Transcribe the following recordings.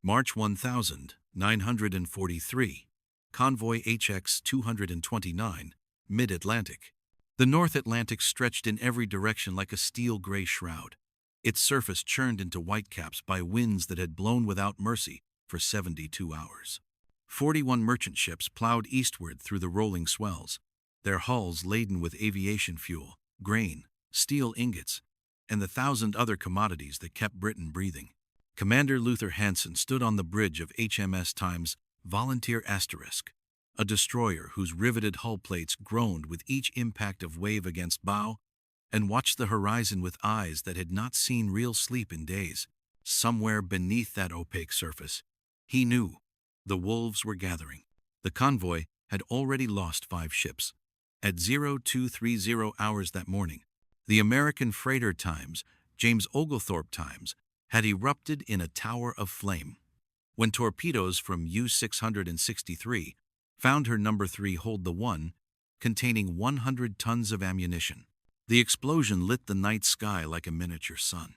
March 1943. Convoy HX 229, Mid-Atlantic. The North Atlantic stretched in every direction like a steel-gray shroud. Its surface churned into whitecaps by winds that had blown without mercy for 72 hours. 41 merchant ships plowed eastward through the rolling swells, their hulls laden with aviation fuel, grain, steel ingots, and the 1,000 other commodities that kept Britain breathing. Commander Luther Hansen stood on the bridge of HMS Times Volunteer Asterisk, a destroyer whose riveted hull plates groaned with each impact of wave against bow, and watched the horizon with eyes that had not seen real sleep in days. Somewhere beneath that opaque surface, he knew the wolves were gathering. The convoy had already lost 5 ships. At 0230 hours that morning, the American freighter Times, James Oglethorpe Times, had erupted in a tower of flame. When torpedoes from U-663 found her number 3 hold the one, containing 100 tons of ammunition, the explosion lit the night sky like a miniature sun,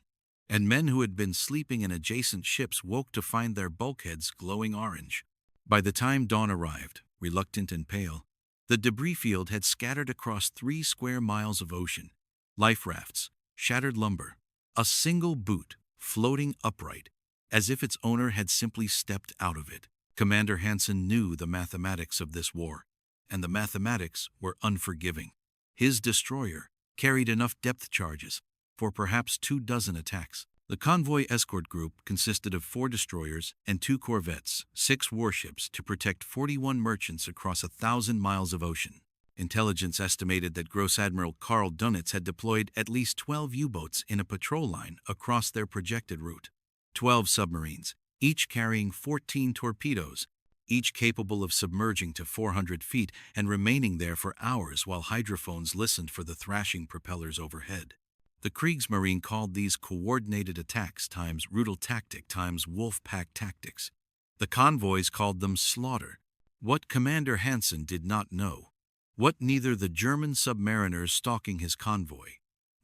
and men who had been sleeping in adjacent ships woke to find their bulkheads glowing orange. By the time dawn arrived, reluctant and pale, the debris field had scattered across 3 square miles of ocean, life rafts, shattered lumber, a single boot floating upright, as if its owner had simply stepped out of it. Commander Hansen knew the mathematics of this war, and the mathematics were unforgiving. His destroyer carried enough depth charges for perhaps 24 attacks. The convoy escort group consisted of 4 destroyers and 2 corvettes, 6 warships to protect 41 merchants across 1,000 miles of ocean. Intelligence estimated that Gross Admiral Karl Dönitz had deployed at least 12 U-boats in a patrol line across their projected route. 12 submarines, each carrying 14 torpedoes, each capable of submerging to 400 feet and remaining there for hours while hydrophones listened for the thrashing propellers overhead. The Kriegsmarine called these coordinated attacks times Rudel tactic times wolf pack tactics. The convoys called them slaughter. What Commander Hansen did not know, what neither the German submariners stalking his convoy,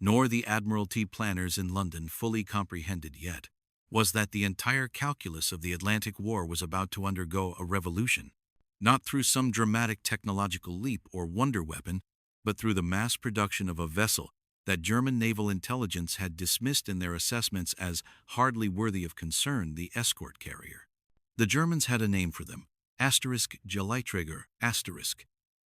nor the Admiralty planners in London fully comprehended yet, was that the entire calculus of the Atlantic War was about to undergo a revolution, not through some dramatic technological leap or wonder weapon, but through the mass production of a vessel that German naval intelligence had dismissed in their assessments as hardly worthy of concern, the Escort carrier. The Germans had a name for them, Geleiträger,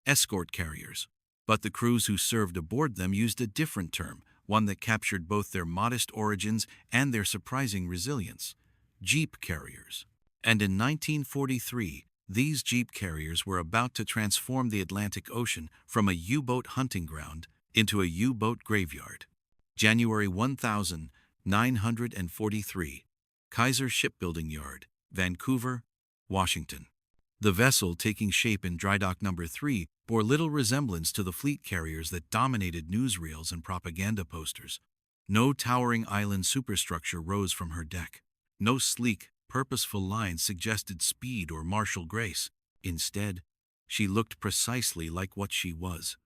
escort carriers, but the crews who served aboard them used a different term, one that captured both their modest origins and their surprising resilience: jeep carriers. And in 1943, these jeep carriers were about to transform the Atlantic Ocean from a U-boat hunting ground into a U-boat graveyard. January 1943, Kaiser Shipbuilding Yard, Vancouver, Washington. The vessel, taking shape in Dry Dock No. 3, bore little resemblance to the fleet carriers that dominated newsreels and propaganda posters. No towering island superstructure rose from her deck. No sleek, purposeful lines suggested speed or martial grace. Instead, she looked precisely like what she was: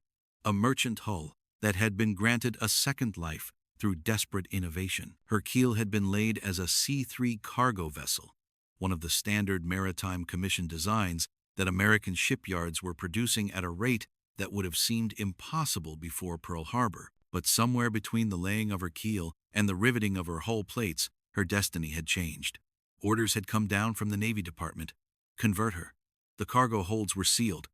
a merchant hull that had been granted a second life through desperate innovation. Her keel had been laid as a C-3 cargo vessel, one of the standard maritime commission designs that American shipyards were producing at a rate that would have seemed impossible before Pearl Harbor. But somewhere between the laying of her keel and the riveting of her hull plates, her destiny had changed. Orders had come down from the Navy Department: convert her. The cargo holds were sealed.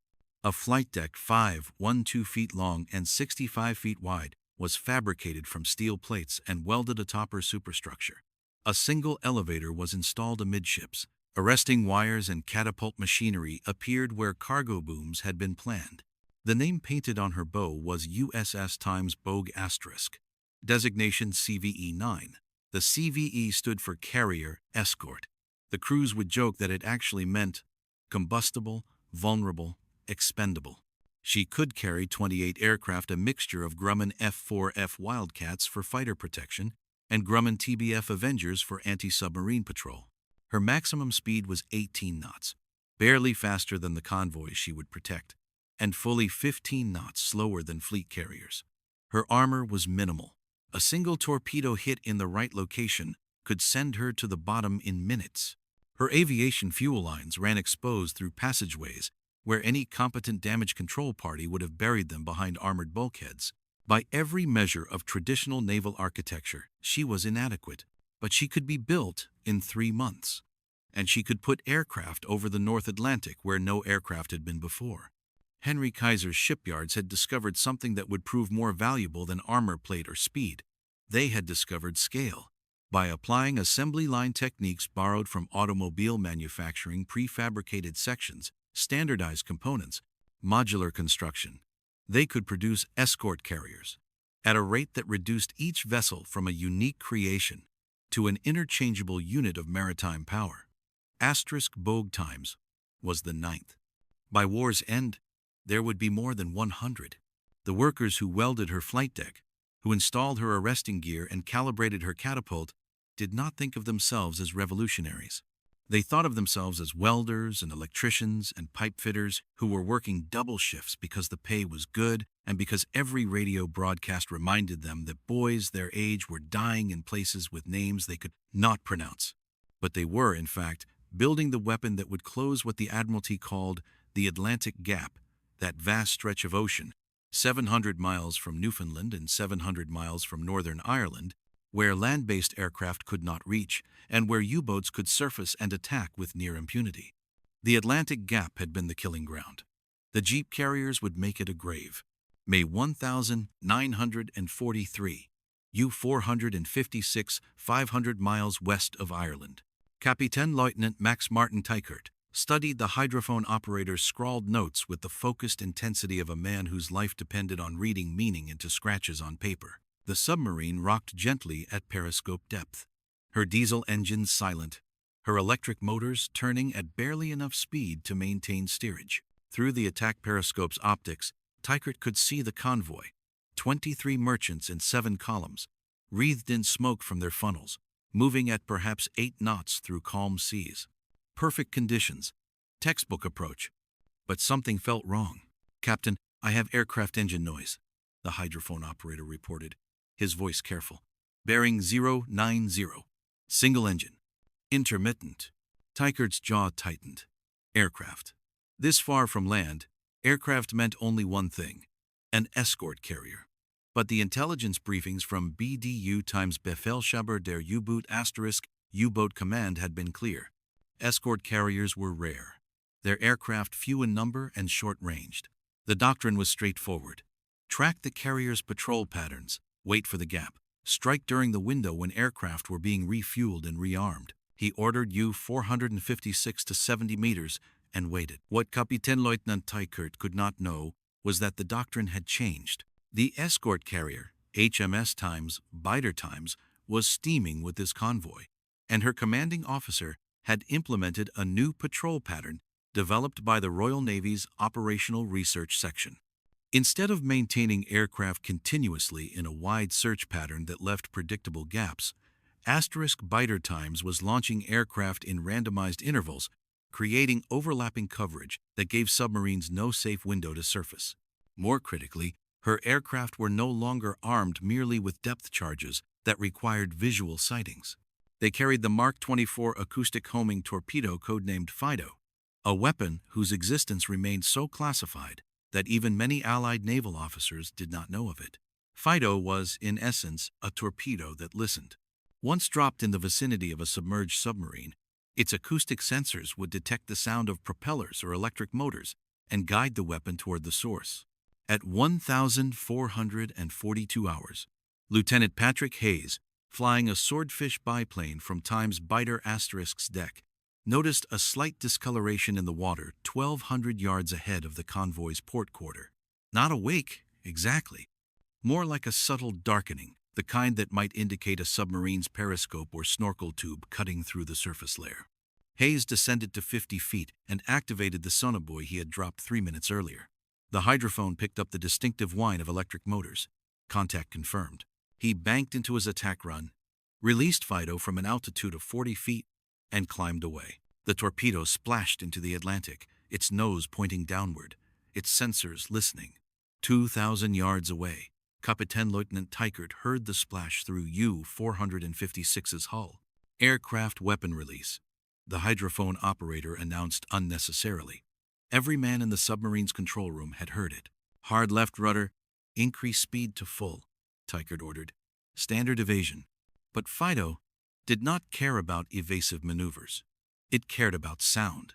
A flight deck 5.12 feet long and 65 feet wide was fabricated from steel plates and welded atop her superstructure. A single elevator was installed amidships. Arresting wires and catapult machinery appeared where cargo booms had been planned. The name painted on her bow was USS Times Bogue Asterisk. Designation CVE-9. The CVE stood for Carrier Escort. The crews would joke that it actually meant combustible, vulnerable, expendable. She could carry 28 aircraft, a mixture of Grumman F-4F Wildcats for fighter protection and Grumman TBF Avengers for anti-submarine patrol. Her maximum speed was 18 knots, barely faster than the convoys she would protect, and fully 15 knots slower than fleet carriers. Her armor was minimal. A single torpedo hit in the right location could send her to the bottom in minutes. Her aviation fuel lines ran exposed through passageways where any competent damage control party would have buried them behind armored bulkheads. By every measure of traditional naval architecture, she was inadequate, but she could be built in 3 months. And she could put aircraft over the North Atlantic where no aircraft had been before. Henry Kaiser's shipyards had discovered something that would prove more valuable than armor plate or speed. They had discovered scale. By applying assembly line techniques borrowed from automobile manufacturing, prefabricated sections, standardized components, modular construction, they could produce escort carriers at a rate that reduced each vessel from a unique creation to an interchangeable unit of maritime power. Bogue times was the 9th. By war's end, there would be more than 100. The workers who welded her flight deck, who installed her arresting gear and calibrated her catapult, did not think of themselves as revolutionaries. They thought of themselves as welders and electricians and pipe fitters who were working double shifts because the pay was good and because every radio broadcast reminded them that boys their age were dying in places with names they could not pronounce. But they were, in fact, building the weapon that would close what the Admiralty called the Atlantic Gap, that vast stretch of ocean, 700 miles from Newfoundland and 700 miles from Northern Ireland, where land-based aircraft could not reach, and where U-boats could surface and attack with near impunity. The Atlantic Gap had been the killing ground. The jeep carriers would make it a grave. May 1943, U-456, 500 miles west of Ireland. Captain Lieutenant Max Martin Teichert studied the hydrophone operator's scrawled notes with the focused intensity of a man whose life depended on reading meaning into scratches on paper. The submarine rocked gently at periscope depth, her diesel engines silent, her electric motors turning at barely enough speed to maintain steerage. Through the attack periscope's optics, Teichert could see the convoy, 23 merchants in 7 columns, wreathed in smoke from their funnels, moving at perhaps 8 knots through calm seas. Perfect conditions, textbook approach. But something felt wrong. "Captain, I have aircraft engine noise," the hydrophone operator reported, his voice careful. "Bearing 090. Single engine. Intermittent." Teichert's jaw tightened. Aircraft. This far from land, aircraft meant only one thing: an escort carrier. But the intelligence briefings from BDU times Befehlshaber der U-Boot * U-Boat Command had been clear. Escort carriers were rare, their aircraft few in number and short-ranged. The doctrine was straightforward. Track the carrier's patrol patterns, wait for the gap, strike during the window when aircraft were being refueled and rearmed. He ordered U-456 to 70 meters and waited. What Captain Lieutenant Teichert could not know was that the doctrine had changed. The escort carrier, HMS times Biter times, was steaming with this convoy, and her commanding officer had implemented a new patrol pattern developed by the Royal Navy's Operational Research Section. Instead of maintaining aircraft continuously in a wide search pattern that left predictable gaps, Biter times was launching aircraft in randomized intervals, creating overlapping coverage that gave submarines no safe window to surface. More critically, her aircraft were no longer armed merely with depth charges that required visual sightings. They carried the Mark 24 acoustic homing torpedo codenamed Fido, a weapon whose existence remained so classified that even many Allied naval officers did not know of it. Fido was, in essence, a torpedo that listened. Once dropped in the vicinity of a submerged submarine, its acoustic sensors would detect the sound of propellers or electric motors and guide the weapon toward the source. At 1,442 hours, Lieutenant Patrick Hayes, flying a Swordfish biplane from times Biter *'''''''''''''''''''''''''''''''''''''''''''''''' deck, noticed a slight discoloration in the water 1,200 yards ahead of the convoy's port quarter. Not a wake, exactly. More like a subtle darkening, the kind that might indicate a submarine's periscope or snorkel tube cutting through the surface layer. Hayes descended to 50 feet and activated the sonobuoy he had dropped 3 minutes earlier. The hydrophone picked up the distinctive whine of electric motors. Contact confirmed. He banked into his attack run, released Fido from an altitude of 40 feet, and climbed away. The torpedo splashed into the Atlantic, its nose pointing downward, its sensors listening. 2,000 yards away, Captain Lieutenant Teichert heard the splash through U-456's hull. Aircraft weapon release. the hydrophone operator announced unnecessarily. Every man in the submarine's control room had heard it. Hard left rudder, increase speed to full, Tykert ordered. Standard evasion. But Fido did not care about evasive maneuvers. It cared about sound.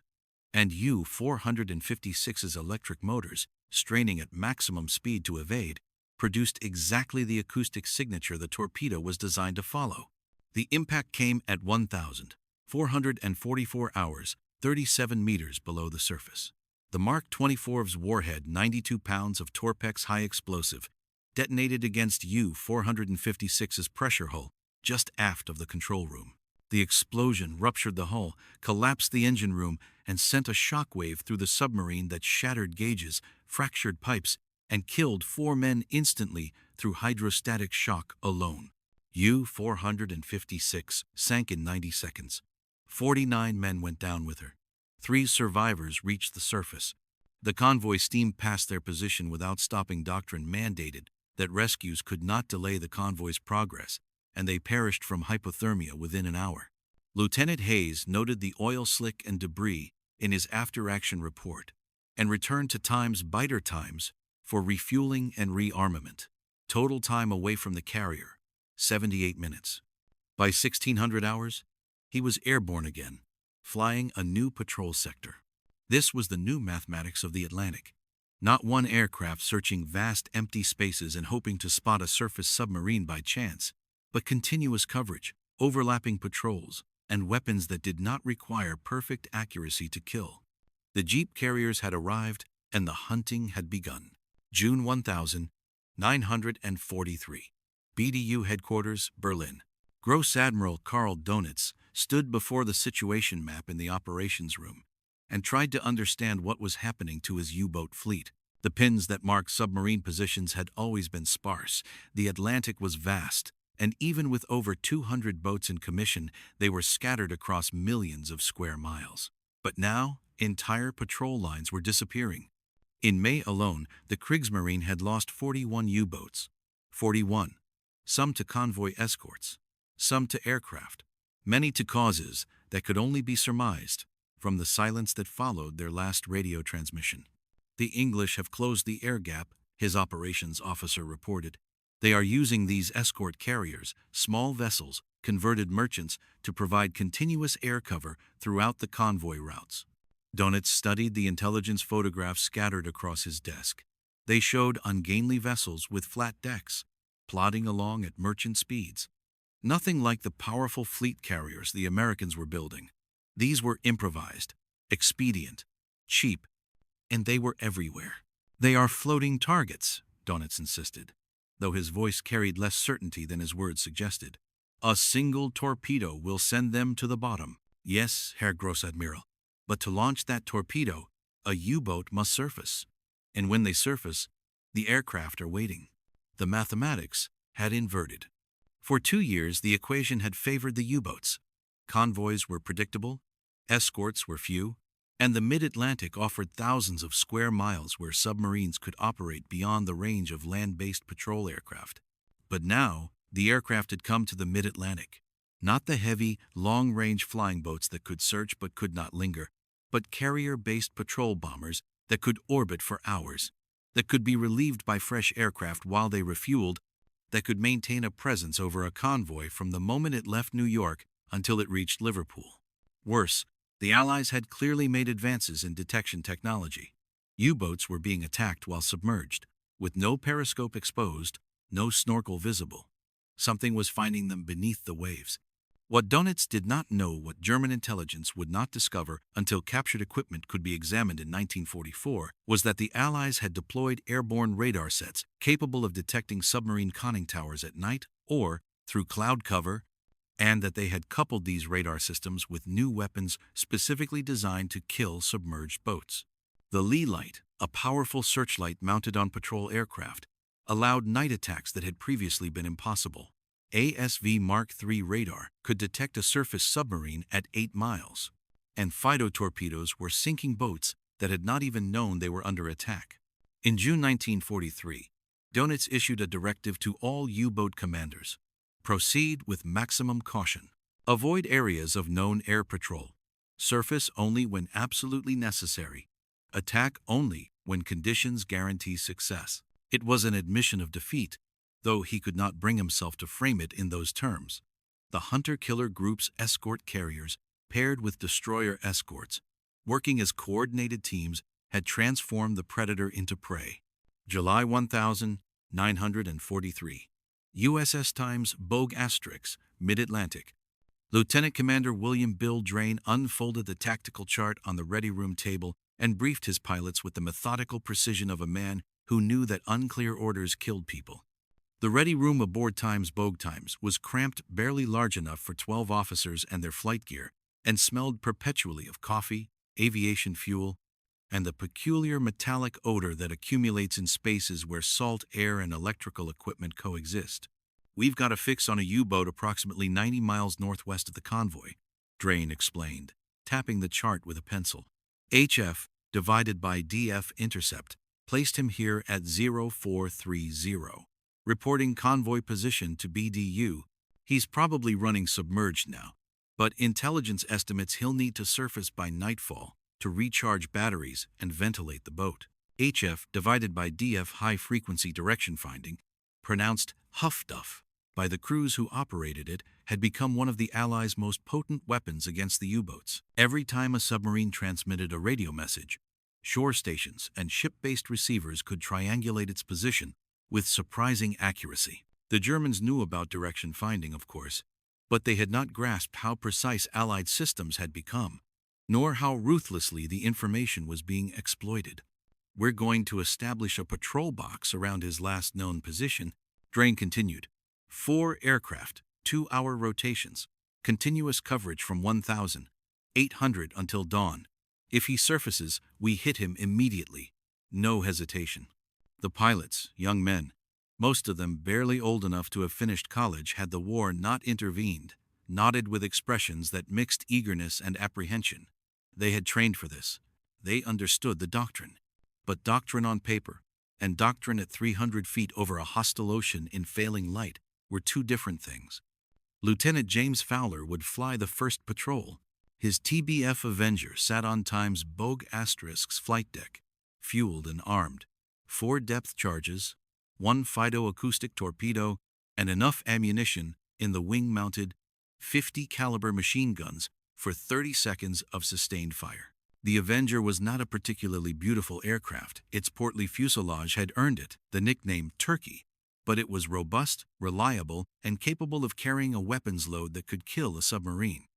And U-456's electric motors, straining at maximum speed to evade, produced exactly the acoustic signature the torpedo was designed to follow. The impact came at 1,444 hours, 37 meters below the surface. The Mark 24's warhead, 92 pounds of Torpex high explosive, detonated against U-456's pressure hull just aft of the control room. The explosion ruptured the hull, collapsed the engine room, and sent a shockwave through the submarine that shattered gauges, fractured pipes, and killed 4 men instantly through hydrostatic shock alone. U-456 sank in 90 seconds. 49 men went down with her. 3 survivors reached the surface. The convoy steamed past their position without stopping. Doctrine mandated that rescues could not delay the convoy's progress, and they perished from hypothermia within an hour. Lieutenant Hayes noted the oil slick and debris in his after-action report and returned to biter times for refueling and rearmament. Total time away from the carrier, 78 minutes. By 1600 hours, he was airborne again, flying a new patrol sector. This was the new mathematics of the Atlantic. Not one aircraft searching vast empty spaces and hoping to spot a surface submarine by chance, but continuous coverage, overlapping patrols, and weapons that did not require perfect accuracy to kill. The jeep carriers had arrived, and the hunting had begun. June 1943. BDU headquarters, Berlin. Gross Admiral Karl Donitz stood before the situation map in the operations room and tried to understand what was happening to his U-boat fleet. The pins that marked submarine positions had always been sparse. The Atlantic was vast, and even with over 200 boats in commission, they were scattered across millions of square miles. But now, entire patrol lines were disappearing. In May alone, the Kriegsmarine had lost 41 U-boats. 41. Some to convoy escorts, some to aircraft, many to causes that could only be surmised from the silence that followed their last radio transmission. The English have closed the air gap, his operations officer reported. They are using these escort carriers, small vessels, converted merchants, to provide continuous air cover throughout the convoy routes. Donitz studied the intelligence photographs scattered across his desk. They showed ungainly vessels with flat decks, plodding along at merchant speeds. Nothing like the powerful fleet carriers the Americans were building. These were improvised, expedient, cheap, and they were everywhere. They are floating targets, Donitz insisted, though his voice carried less certainty than his words suggested. A single torpedo will send them to the bottom. Yes, Herr Großadmiral, but to launch that torpedo, a U-boat must surface. And when they surface, the aircraft are waiting. The mathematics had inverted. For 2 years, the equation had favored the U-boats. Convoys were predictable, escorts were few, and the mid-Atlantic offered thousands of square miles where submarines could operate beyond the range of land-based patrol aircraft. But now, the aircraft had come to the mid-Atlantic. Not the heavy, long-range flying boats that could search but could not linger, but carrier-based patrol bombers that could orbit for hours, that could be relieved by fresh aircraft while they refueled, that could maintain a presence over a convoy from the moment it left New York until it reached Liverpool. Worse, the Allies had clearly made advances in detection technology. U-boats were being attacked while submerged, with no periscope exposed, no snorkel visible. Something was finding them beneath the waves. What Donitz did not know, what German intelligence would not discover until captured equipment could be examined in 1944, was that the Allies had deployed airborne radar sets capable of detecting submarine conning towers at night or through cloud cover, and that they had coupled these radar systems with new weapons specifically designed to kill submerged boats. The Lee light, a powerful searchlight mounted on patrol aircraft, allowed night attacks that had previously been impossible. ASV Mark III radar could detect a surface submarine at 8 miles, and Fido torpedoes were sinking boats that had not even known they were under attack. In June 1943, Donitz issued a directive to all U-boat commanders. Proceed with maximum caution. Avoid areas of known air patrol. Surface only when absolutely necessary. Attack only when conditions guarantee success. It was an admission of defeat, though he could not bring himself to frame it in those terms. The hunter-killer group's escort carriers, paired with destroyer escorts, working as coordinated teams, had transformed the predator into prey. July 1943. USS Times Bogue Asterix, Mid-Atlantic. Lieutenant Commander William Bill Drain unfolded the tactical chart on the ready room table and briefed his pilots with the methodical precision of a man who knew that unclear orders killed people. The ready room aboard Times Bogue Times was cramped, barely large enough for 12 officers and their flight gear, and smelled perpetually of coffee, aviation fuel, and the peculiar metallic odor that accumulates in spaces where salt air and electrical equipment coexist. "We've got a fix on a U-boat approximately 90 miles northwest of the convoy," Drain explained, tapping the chart with a pencil. HF divided by DF intercept placed him here at 0430. Reporting convoy position to BDU. He's probably running submerged now, but intelligence estimates he'll need to surface by nightfall to recharge batteries and ventilate the boat. HF divided by DF high-frequency direction finding, pronounced Huff-Duff by the crews who operated it, had become one of the Allies' most potent weapons against the U-boats. Every time a submarine transmitted a radio message, shore stations and ship-based receivers could triangulate its position with surprising accuracy. The Germans knew about direction finding, of course, but they had not grasped how precise Allied systems had become, nor how ruthlessly the information was being exploited. "We're going to establish a patrol box around his last known position," Drain continued. 4 aircraft, 2-hour rotations, continuous coverage from 1,800 until dawn. If he surfaces, we hit him immediately. No hesitation. The pilots, young men, most of them barely old enough to have finished college had the war not intervened, nodded with expressions that mixed eagerness and apprehension. They had trained for this. They understood the doctrine. But doctrine on paper and doctrine at 300 feet over a hostile ocean in failing light were two different things. Lieutenant James Fowler would fly the first patrol. His TBF Avenger sat on Times Bogue Asterix's flight deck, fueled and armed. 4 depth charges, 1 phytoacoustic torpedo, and enough ammunition in the wing-mounted 50 caliber machine guns for 30 seconds of sustained fire. The Avenger was not a particularly beautiful aircraft. Its portly fuselage had earned it the nickname Turkey, but it was robust, reliable, and capable of carrying a weapons load that could kill a submarine.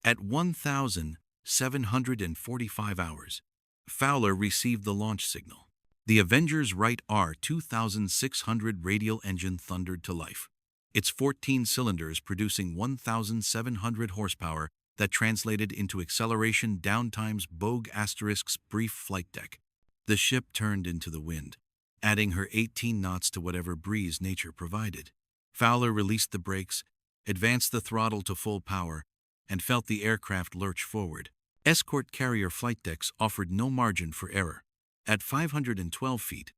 At 1,745 hours, Fowler received the launch signal. The Avenger's right R-2600 radial engine thundered to life, its 14 cylinders producing 1,700 horsepower that translated into acceleration down Times Bogue Asterix's brief flight deck. The ship turned into the wind, adding her 18 knots to whatever breeze nature provided. Fowler released the brakes, advanced the throttle to full power, and felt the aircraft lurch forward. Escort carrier flight decks offered no margin for error. At 512 feet,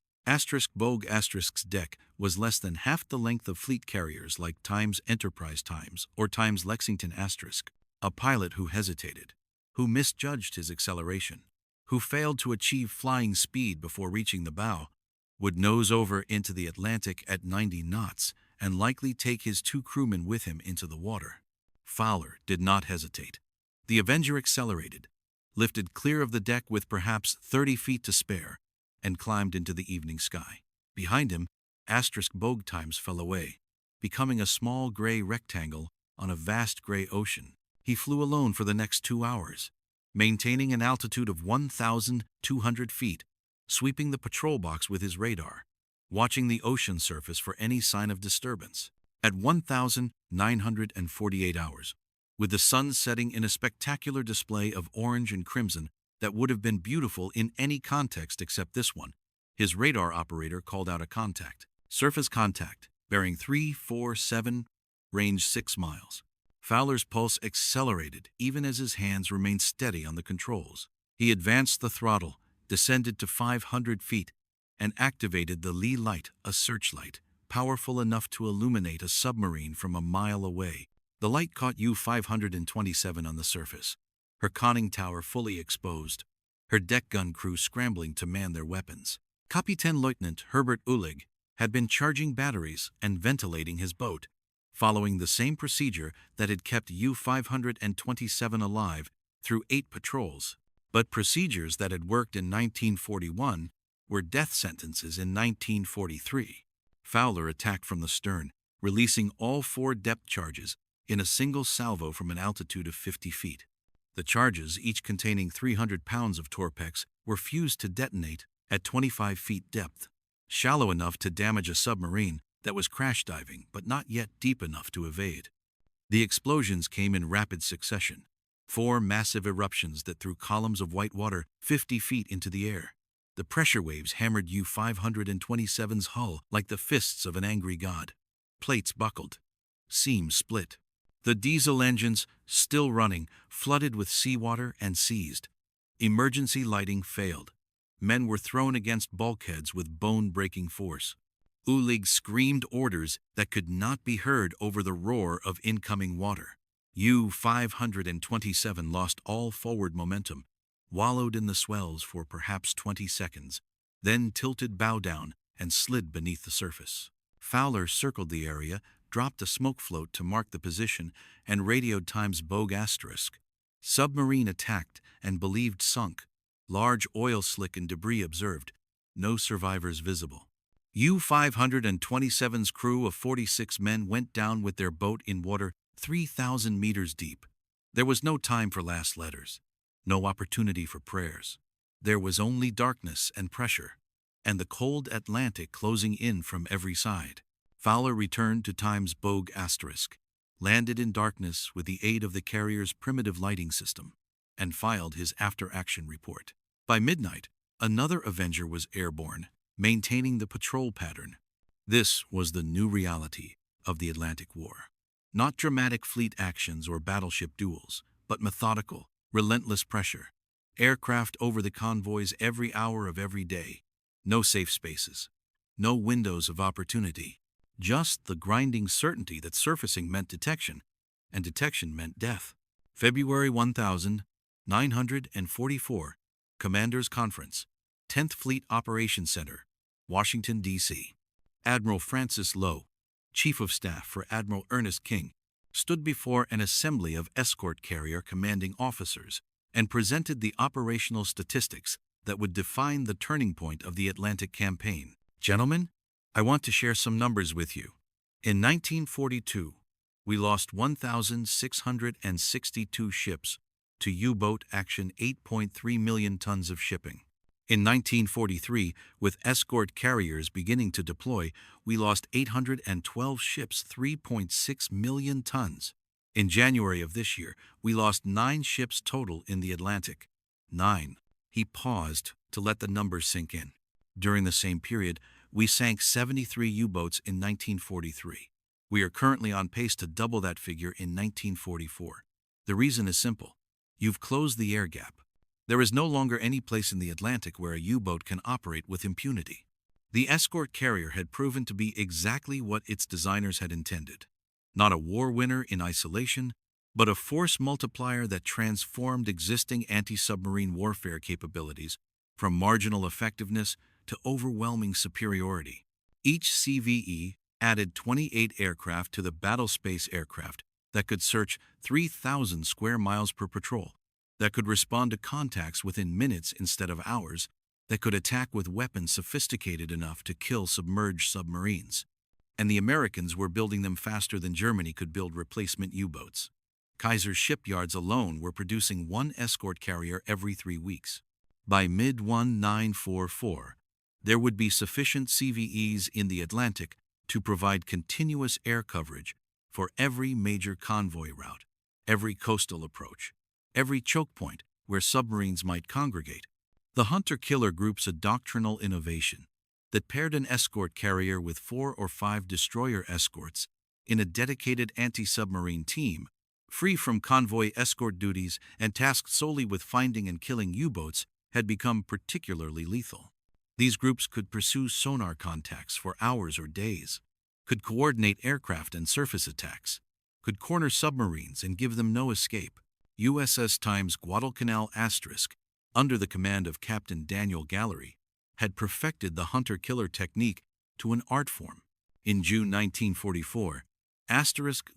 Bogue Asterix's deck was less than half the length of fleet carriers like Times Enterprise Times or Times Lexington Asterisk. A pilot who hesitated, who misjudged his acceleration, who failed to achieve flying speed before reaching the bow, would nose over into the Atlantic at 90 knots and likely take his 2 crewmen with him into the water. Fowler did not hesitate. The Avenger accelerated, lifted clear of the deck with perhaps 30 feet to spare, and climbed into the evening sky. Behind him, Bogue Times fell away, becoming a small gray rectangle on a vast gray ocean. He flew alone for the next 2 hours, maintaining an altitude of 1,200 feet, sweeping the patrol box with his radar, watching the ocean surface for any sign of disturbance. At 1,948 hours, with the sun setting in a spectacular display of orange and crimson that would have been beautiful in any context except this one, his radar operator called out a contact. Surface contact, bearing 347, range 6 miles. Fowler's pulse accelerated even as his hands remained steady on the controls. He advanced the throttle, descended to 500 feet, and activated the lee light, a searchlight, powerful enough to illuminate a submarine from a mile away. The light caught U-527 on the surface, her conning tower fully exposed, her deck gun crew scrambling to man their weapons. Kapitän Lieutenant Herbert Uhlig had been charging batteries and ventilating his boat, following the same procedure that had kept U-527 alive through 8 patrols. But procedures that had worked in 1941 were death sentences in 1943. Fowler attacked from the stern, releasing all 4 depth charges in a single salvo from an altitude of 50 feet. The charges, each containing 300 pounds of Torpex, were fused to detonate at 25 feet depth, shallow enough to damage a submarine that was crash diving but not yet deep enough to evade. The explosions came in rapid succession, 4 massive eruptions that threw columns of white water 50 feet into the air. The pressure waves hammered U-527's hull like the fists of an angry god. Plates buckled. Seams split. The diesel engines, still running, flooded with seawater and seized. Emergency lighting failed. Men were thrown against bulkheads with bone-breaking force. Uhlig screamed orders that could not be heard over the roar of incoming water. U-527 lost all forward momentum, wallowed in the swells for perhaps 20 seconds, then tilted bow down and slid beneath the surface. Fowler circled the area, dropped a smoke float to mark the position, and radioed Times Bogue *. Submarine attacked and believed sunk. Large oil slick and debris observed. No survivors visible. U-527's crew of 46 men went down with their boat in water 3,000 meters deep. There was no time for last letters, no opportunity for prayers. There was only darkness and pressure, and the cold Atlantic closing in from every side. Fowler returned to Times Bogue *, landed in darkness with the aid of the carrier's primitive lighting system, and filed his after-action report. By midnight, another Avenger was airborne, maintaining the patrol pattern. This was the new reality of the Atlantic War. Not dramatic fleet actions or battleship duels, but methodical, relentless pressure. Aircraft over the convoys every hour of every day. No safe spaces. No windows of opportunity. Just the grinding certainty that surfacing meant detection, and detection meant death. February 1944, Commanders Conference, 10th Fleet Operations Center, Washington, D.C. Admiral Francis Lowe, Chief of Staff for Admiral Ernest King, stood before an assembly of escort carrier commanding officers and presented the operational statistics that would define the turning point of the Atlantic campaign. Gentlemen, I want to share some numbers with you. In 1942, we lost 1,662 ships to U-boat action, 8.3 million tons of shipping. In 1943, with escort carriers beginning to deploy, we lost 812 ships, 3.6 million tons. In January of this year, we lost 9 ships total in the Atlantic. 9. He paused to let the numbers sink in. During the same period, we sank 73 U-boats in 1943. We are currently on pace to double that figure in 1944. The reason is simple. You've closed the air gap. There is no longer any place in the Atlantic where a U-boat can operate with impunity. The escort carrier had proven to be exactly what its designers had intended. Not a war winner in isolation, but a force multiplier that transformed existing anti-submarine warfare capabilities from marginal effectiveness to overwhelming superiority. Each CVE added 28 aircraft to the battlespace aircraft that could search 3,000 square miles per patrol, that could respond to contacts within minutes instead of hours, that could attack with weapons sophisticated enough to kill submerged submarines. And the Americans were building them faster than Germany could build replacement U-boats. Kaiser's shipyards alone were producing 1 escort carrier every 3 weeks. By mid-1944, there would be sufficient CVEs in the Atlantic to provide continuous air coverage for every major convoy route, every coastal approach, every choke point where submarines might congregate. The hunter-killer group's a doctrinal innovation that paired an escort carrier with 4 or 5 destroyer escorts in a dedicated anti-submarine team, free from convoy escort duties and tasked solely with finding and killing U-boats, had become particularly lethal. These groups could pursue sonar contacts for hours or days, could coordinate aircraft and surface attacks, could corner submarines and give them no escape. USS Times Guadalcanal Asterisk, under the command of Captain Daniel Gallery, had perfected the hunter-killer technique to an art form. In June 1944,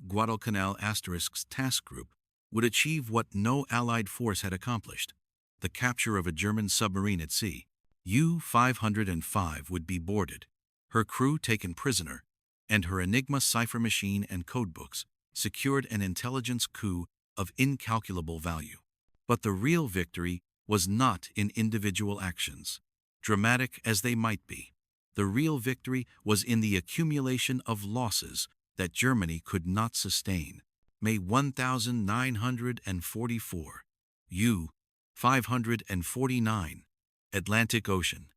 Guadalcanal Asterisk's task group would achieve what no Allied force had accomplished: the capture of a German submarine at sea. U-505 would be boarded, her crew taken prisoner, and her Enigma cipher machine and codebooks secured an intelligence coup of incalculable value. But the real victory was not in individual actions, dramatic as they might be. The real victory was in the accumulation of losses that Germany could not sustain. May 1944, U-549, Atlantic Ocean,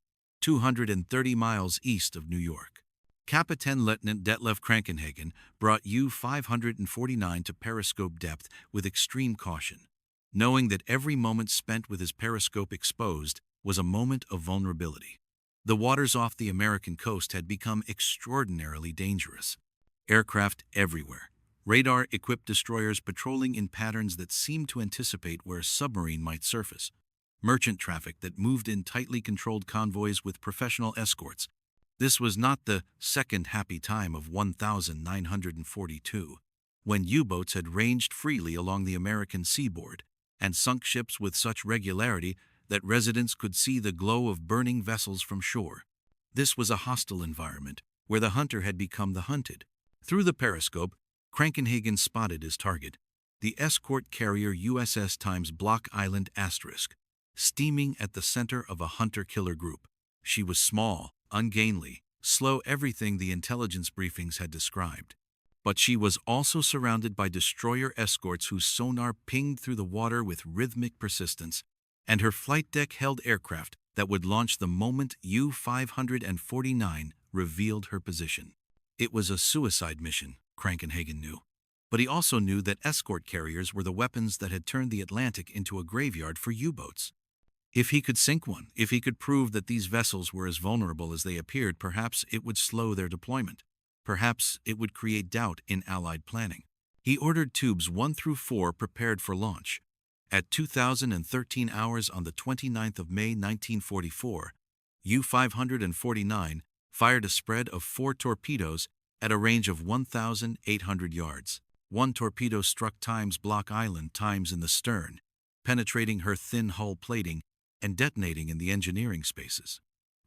230 miles east of New York. Captain Lieutenant Detlev Krankenhagen brought U-549 to periscope depth with extreme caution, knowing that every moment spent with his periscope exposed was a moment of vulnerability. The waters off the American coast had become extraordinarily dangerous. Aircraft everywhere, radar-equipped destroyers patrolling in patterns that seemed to anticipate where a submarine might surface, merchant traffic that moved in tightly controlled convoys with professional escorts. This was not the second happy time of 1942, when U-boats had ranged freely along the American seaboard and sunk ships with such regularity that residents could see the glow of burning vessels from shore. This was a hostile environment where the hunter had become the hunted. Through the periscope, Krankenhagen spotted his target, the escort carrier USS Times Block Island Asterisk, steaming at the center of a hunter-killer group. She was small, ungainly, slow, everything the intelligence briefings had described. But she was also surrounded by destroyer escorts whose sonar pinged through the water with rhythmic persistence, and her flight deck held aircraft that would launch the moment U-549 revealed her position. It was a suicide mission, Krankenhagen knew. But he also knew that escort carriers were the weapons that had turned the Atlantic into a graveyard for U-boats. If he could sink one, if he could prove that these vessels were as vulnerable as they appeared, perhaps it would slow their deployment. Perhaps it would create doubt in Allied planning. He ordered tubes 1 through 4 prepared for launch. At 2013 hours on the 29th of May 1944, U-549 fired a spread of 4 torpedoes at a range of 1,800 yards. One torpedo struck Times Block Island Times in the stern, penetrating her thin hull plating and detonating in the engineering spaces.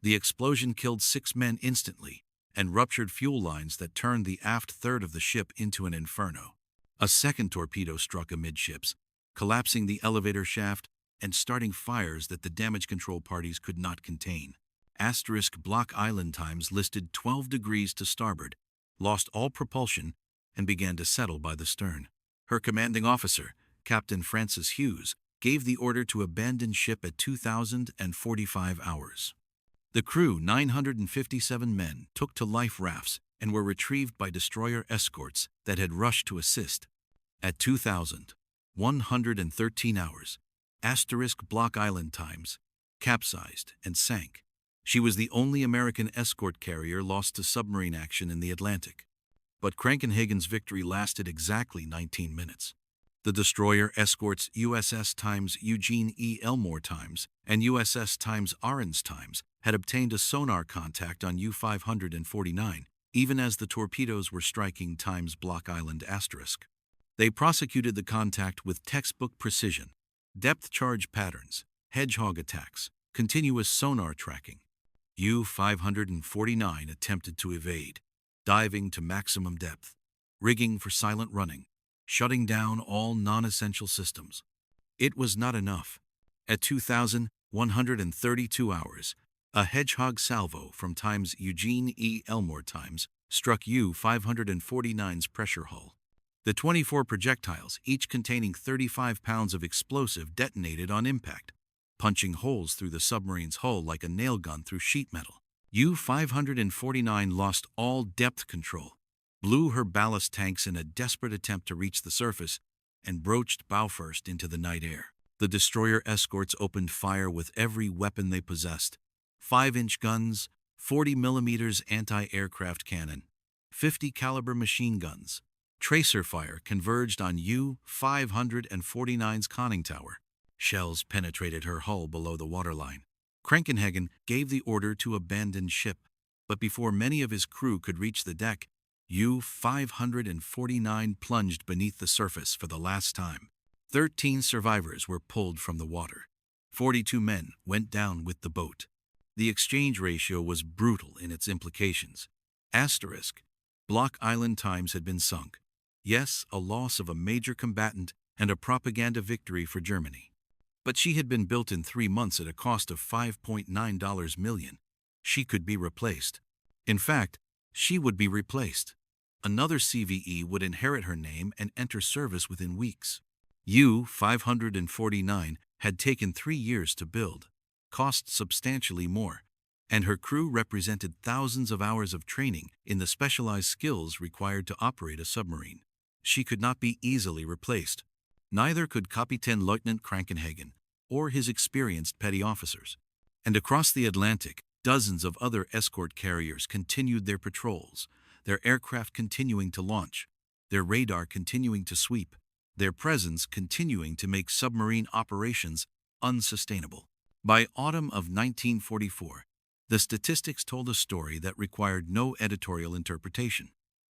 The explosion killed 6 men instantly and ruptured fuel lines that turned the aft third of the ship into an inferno. A second torpedo struck amidships, collapsing the elevator shaft and starting fires that the damage control parties could not contain. Asterisk Block Island Times listed 12 degrees to starboard, lost all propulsion, and began to settle by the stern. Her commanding officer, Captain Francis Hughes, gave the order to abandon ship at 2045 hours. The crew, 957 men, took to life rafts and were retrieved by destroyer escorts that had rushed to assist. At 2,113 hours, Asterisk Block Island Times capsized and sank. She was the only American escort carrier lost to submarine action in the Atlantic. But Krankenhagen's victory lasted exactly 19 minutes. The destroyer escorts USS Times Eugene E. Elmore Times and USS Times Orange Times had obtained a sonar contact on U-549, even as the torpedoes were striking Times Block Island Asterisk. They prosecuted the contact with textbook precision: depth charge patterns, hedgehog attacks, continuous sonar tracking. U-549 attempted to evade, diving to maximum depth, rigging for silent running, shutting down all non-essential systems. It was not enough. At 2,132 hours, a hedgehog salvo from Times Eugene E. Elmore Times struck U-549's pressure hull. The 24 projectiles, each containing 35 pounds of explosive, detonated on impact, punching holes through the submarine's hull like a nail gun through sheet metal. U-549 lost all depth control, blew her ballast tanks in a desperate attempt to reach the surface, and broached bow first into the night air. The destroyer escorts opened fire with every weapon they possessed: 5-inch guns, 40mm anti-aircraft cannon, 50 caliber machine guns, Tracer fire converged on U-549's conning tower. Shells penetrated her hull below the waterline. Krankenhagen gave the order to abandon ship, but before many of his crew could reach the deck, U-549 plunged beneath the surface for the last time. 13 survivors were pulled from the water. 42 men went down with the boat. The exchange ratio was brutal in its implications. Asterisk. Block Island times had been sunk. Yes, a loss of a major combatant and a propaganda victory for Germany. But she had been built in 3 months at a cost of $5.9 million. She could be replaced. In fact, she would be replaced. Another CVE would inherit her name and enter service within weeks. U-549 had taken 3 years to build, cost substantially more, and her crew represented thousands of hours of training in the specialized skills required to operate a submarine. She could not be easily replaced. Neither could Kapitän Lieutenant Krankenhagen or his experienced petty officers. And across the Atlantic, dozens of other escort carriers continued their patrols, their aircraft continuing to launch, their radar continuing to sweep, their presence continuing to make submarine operations unsustainable. By autumn of 1944, the statistics told a story that required no editorial interpretation.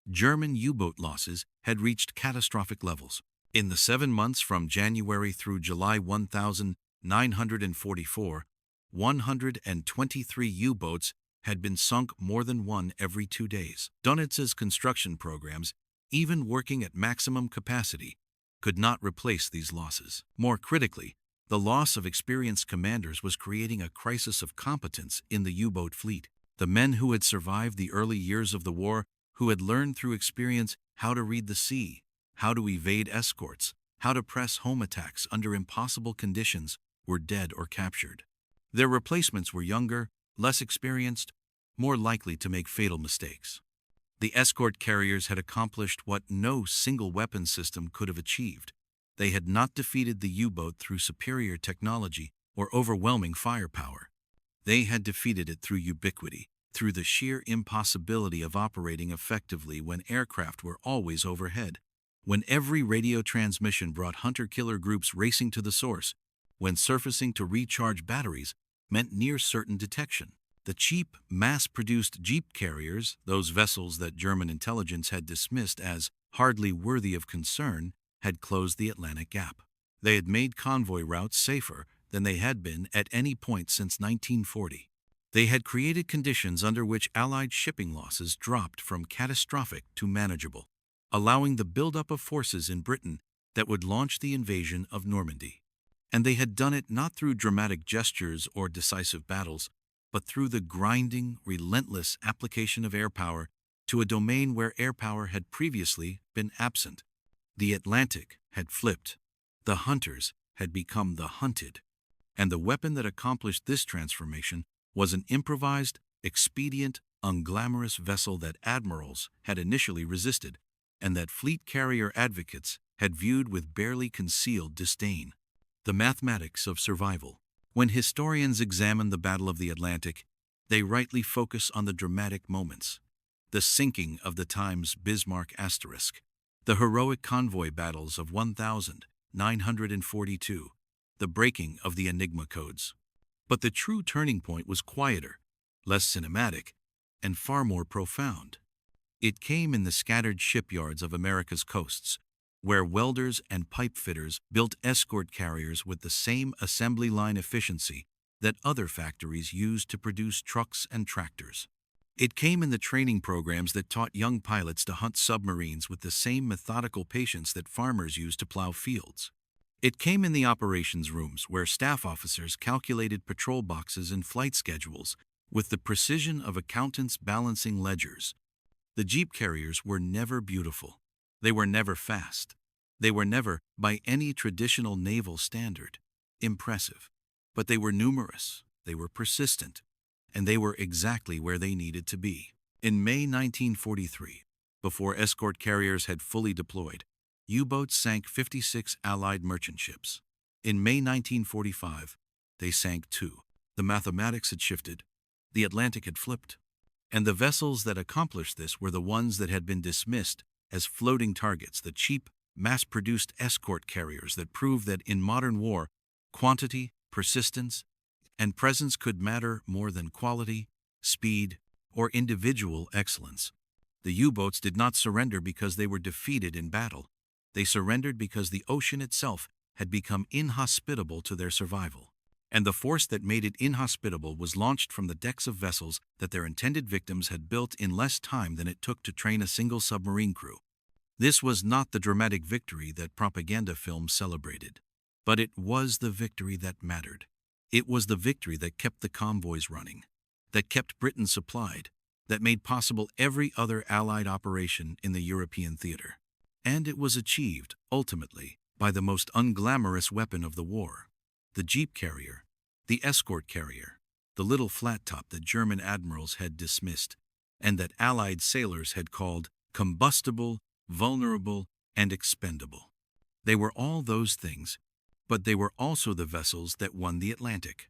German U-boat losses had reached catastrophic levels. In the 7 months from January through July 1944, 123 U-boats had been sunk, more than one every 2 days. Donitz's construction programs, even working at maximum capacity, could not replace these losses. More critically, the loss of experienced commanders was creating a crisis of competence in the U-boat fleet. The men who had survived the early years of the war, who had learned through experience how to read the sea, how to evade escorts, how to press home attacks under impossible conditions, were dead or captured. Their replacements were younger, less experienced, more likely to make fatal mistakes. The escort carriers had accomplished what no single weapon system could have achieved. They had not defeated the U-boat through superior technology or overwhelming firepower. They had defeated it through ubiquity, through the sheer impossibility of operating effectively when aircraft were always overhead, when every radio transmission brought hunter-killer groups racing to the source, when surfacing to recharge batteries meant near-certain detection. The cheap, mass-produced jeep carriers, those vessels that German intelligence had dismissed as hardly worthy of concern, had closed the Atlantic gap. They had made convoy routes safer than they had been at any point since 1940. They had created conditions under which Allied shipping losses dropped from catastrophic to manageable, allowing the buildup of forces in Britain that would launch the invasion of Normandy. And they had done it not through dramatic gestures or decisive battles, but through the grinding, relentless application of air power to a domain where air power had previously been absent. The Atlantic had flipped. The hunters had become the hunted. And the weapon that accomplished this transformation was an improvised, expedient, unglamorous vessel that admirals had initially resisted, and that fleet carrier advocates had viewed with barely concealed disdain. The mathematics of survival. When historians examine the Battle of the Atlantic, they rightly focus on the dramatic moments. The sinking of the Times Bismarck asterisk, the heroic convoy battles of 1942, the breaking of the Enigma codes. But the true turning point was quieter, less cinematic, and far more profound. It came in the scattered shipyards of America's coasts, where welders and pipe fitters built escort carriers with the same assembly line efficiency that other factories used to produce trucks and tractors. It came in the training programs that taught young pilots to hunt submarines with the same methodical patience that farmers use to plow fields. It came in the operations rooms where staff officers calculated patrol boxes and flight schedules with the precision of accountants balancing ledgers. The jeep carriers were never beautiful. They were never fast. They were never, by any traditional naval standard, impressive. But they were numerous, they were persistent, and they were exactly where they needed to be. In May 1943, before escort carriers had fully deployed, U-boats sank 56 Allied merchant ships. In May 1945, they sank 2. The mathematics had shifted. The Atlantic had flipped. And the vessels that accomplished this were the ones that had been dismissed as floating targets, the cheap, mass-produced escort carriers that prove that in modern war, quantity, persistence, and presence could matter more than quality, speed, or individual excellence. The U-boats did not surrender because they were defeated in battle. They surrendered because the ocean itself had become inhospitable to their survival. And the force that made it inhospitable was launched from the decks of vessels that their intended victims had built in less time than it took to train a single submarine crew. This was not the dramatic victory that propaganda films celebrated, but it was the victory that mattered. It was the victory that kept the convoys running, that kept Britain supplied, that made possible every other Allied operation in the European theater. And it was achieved, ultimately, by the most unglamorous weapon of the war, the jeep carrier, the escort carrier, the little flat top that German admirals had dismissed, and that Allied sailors had called combustible, vulnerable, and expendable. They were all those things, but they were also the vessels that won the Atlantic.